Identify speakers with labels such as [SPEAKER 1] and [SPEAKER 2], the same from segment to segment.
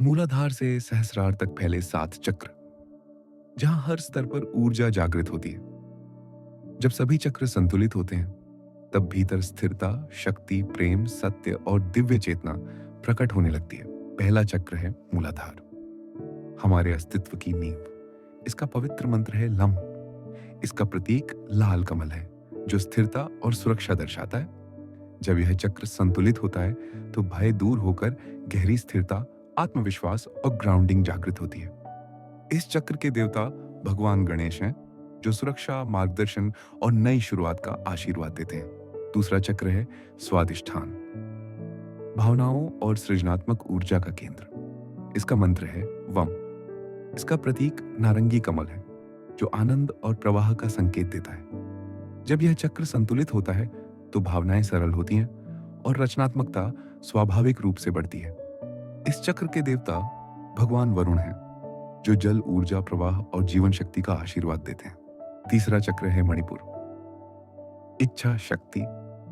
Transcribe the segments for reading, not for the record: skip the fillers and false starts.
[SPEAKER 1] मूलाधार से सहस्रार तक फैले 7 चक्र, जहां हर स्तर पर ऊर्जा जागृत होती है। जब सभी चक्र संतुलित होते हैं, तब भीतर स्थिरता, शक्ति, प्रेम, सत्य और दिव्य चेतना प्रकट होने लगती है। पहला चक्र है मूलाधार, हमारे अस्तित्व की नींव। इसका पवित्र मंत्र है लम। इसका प्रतीक लाल कमल है, जो स्थिरता और सुरक्षा दर्शाता है। जब यह चक्र संतुलित होता है, तो भय दूर होकर गहरी स्थिरता, आत्मविश्वास और ग्राउंडिंग जागृत होती है। इस चक्र के देवता भगवान गणेश हैं, जो सुरक्षा, मार्गदर्शन और नई शुरुआत का आशीर्वाद देते हैं। दूसरा चक्र है स्वादिष्ठान, भावनाओं और सृजनात्मक ऊर्जा का केंद्र। इसका मंत्र है वम। इसका प्रतीक नारंगी कमल है, जो आनंद और प्रवाह का संकेत देता है। जब यह चक्र संतुलित होता है, तो भावनाएं सरल होती हैं और रचनात्मकता स्वाभाविक रूप से बढ़ती है। इस चक्र के देवता भगवान वरुण हैं, जो जल, ऊर्जा, प्रवाह और जीवन शक्ति का आशीर्वाद देते हैं। तीसरा चक्र है मणिपुर, इच्छा शक्ति,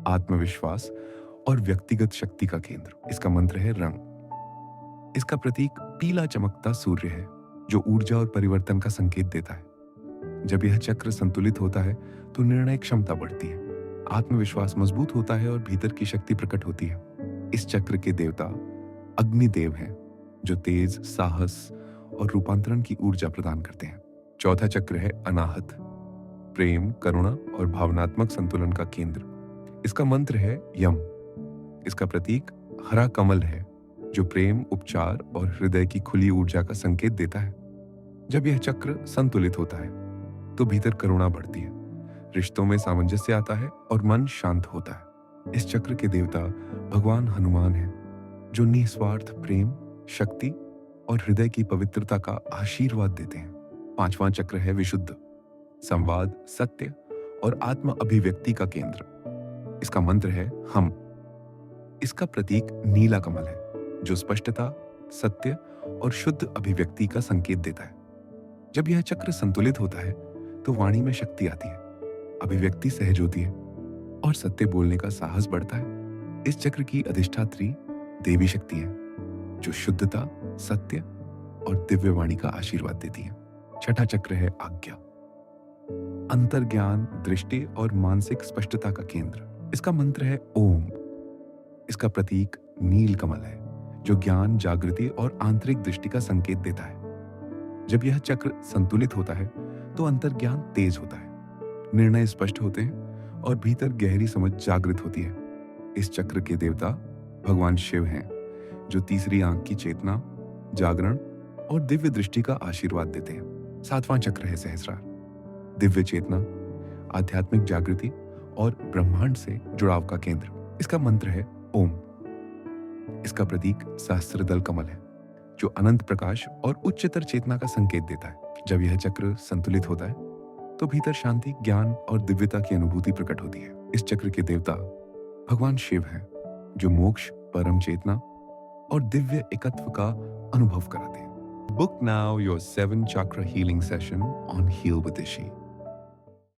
[SPEAKER 1] आत्मविश्वास और व्यक्तिगत शक्ति का केंद्र। इसका मंत्र है रंग। इसका प्रतीक पीला चमकता सूर्य है, जो ऊर्जा और परिवर्तन का संकेत देता है। जब यह चक्र संतुलित होता है, तो निर्णय क्षमता बढ़ती है, आत्मविश्वास मजबूत होता है और भीतर की शक्ति प्रकट होती है। इस चक्र के देवता अग्निदेव हैं, जो तेज, साहस और रूपांतरण की ऊर्जा प्रदान करते हैं। चौथा चक्र है अनाहत, प्रेम, करुणा और भावनात्मक संतुलन का केंद्र। इसका मंत्र है यम। इसका प्रतीक हरा कमल है, जो प्रेम, उपचार और हृदय की खुली ऊर्जा का संकेत देता है। जब यह चक्र संतुलित होता है, तो भीतर करुणा बढ़ती है, रिश्तों में सामंजस्य आता है और मन शांत होता है। इस चक्र के देवता भगवान हनुमान हैं, जो निस्वार्थ प्रेम, शक्ति और हृदय की पवित्रता का आशीर्वाद देते हैं। पांचवां चक्र है विशुद्ध, संवाद, सत्य और आत्म अभिव्यक्ति का केंद्र। इसका मंत्र है हम। इसका प्रतीक नीला कमल है, जो स्पष्टता, सत्य और शुद्ध अभिव्यक्ति का संकेत देता है। जब यह चक्र संतुलित होता है, तो वाणी में शक्ति आती है, अभिव्यक्ति सहज होती है और सत्य बोलने का साहस बढ़ता है। इस चक्र की अधिष्ठात्री देवी शक्ति है, जो शुद्धता, सत्य और दिव्य वाणी का आशीर्वाद देती है। छठा चक्र है आज्ञा, अंतर्ज्ञान, दृष्टि और मानसिक स्पष्टता का केंद्र। इसका मंत्र है ओम। इसका प्रतीक नील कमल है, जो ज्ञान, जागृति और आंतरिक दृष्टि का संकेत देता है। जब यह चक्र संतुलित होता है, तो अंतर्ज्ञान तेज होता है, निर्णय स्पष्ट होते हैं और भीतर गहरी समझ जागृत होती है। इस चक्र के देवता भगवान शिव हैं, जो तीसरी आंख की चेतना, जागरण और दिव्य दृष्टि का आशीर्वाद देते हैं। सातवां चक्र है सहस्रार, दिव्य चेतना, आध्यात्मिक जागृति और ब्रह्मांड से जुड़ाव का केंद्र। इसका मंत्र है ओम। इसका प्रतीक सहस्त्रदल कमल है, जो अनंत प्रकाश और उच्चतर चेतना का संकेत देता है। जब यह चक्र संतुलित होता है, तो भीतर शांति, ज्ञान और दिव्यता की अनुभूति प्रकट होती है। इस चक्र के देवता भगवान शिव हैं, जो मोक्ष, परम चेतना और दिव्य एकत्व का अनुभव कराते हैं। Book now your 7 chakra healing session on Heal with Ishi.